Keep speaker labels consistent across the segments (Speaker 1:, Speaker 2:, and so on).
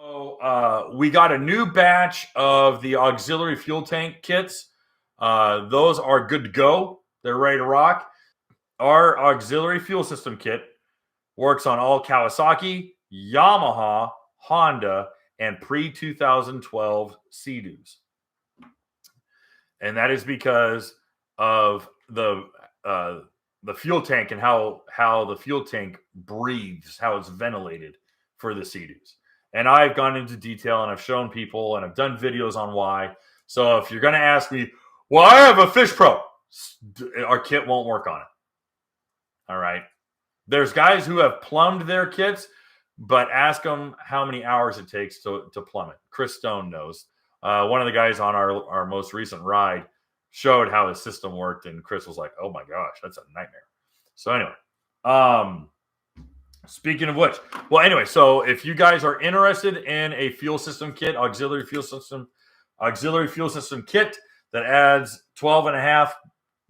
Speaker 1: So we got a new batch of the auxiliary fuel tank kits. Those are good to go. They're ready to rock. Our auxiliary fuel system kit works on all Kawasaki, Yamaha, Honda, and pre-2012 Sea-Doos. And that is because of the fuel tank and how the fuel tank breathes, how it's ventilated for the Sea-Doos. And I've gone into detail and I've shown people and I've done videos on why. So if you're going to ask me, well, I have a Fish Pro, our kit won't work on it. All right. There's guys who have plumbed their kits, but ask them how many hours it takes to plumb it. Chris Stone knows. One of the guys on our most recent ride showed how his system worked, and Chris was like, oh my gosh, that's a nightmare. So anyway, speaking of which, well, anyway, so if you guys are interested in a fuel system kit, auxiliary fuel system kit that adds 12.5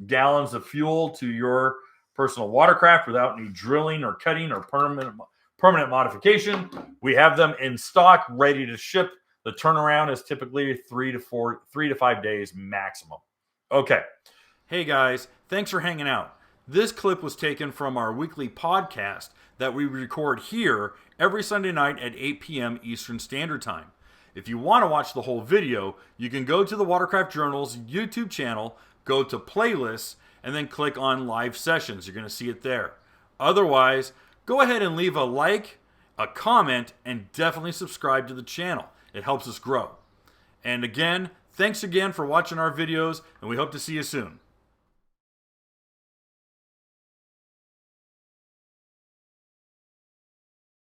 Speaker 1: gallons of fuel to your personal watercraft without any drilling or cutting or permanent modification, we have them in stock, ready to ship. The turnaround is typically 3 to 5 days maximum. Okay. Hey guys, thanks for hanging out. This clip was taken from our weekly podcast that we record here every Sunday night at 8 p.m. Eastern Standard Time. If you want to watch the whole video, you can go to the Watercraft Journal's YouTube channel, go to playlists, and then click on live sessions. You're going to see it there. Otherwise, go ahead and leave a like, a comment, and definitely subscribe to the channel. It helps us grow. And again, thanks again for watching our videos, and we hope to see you soon.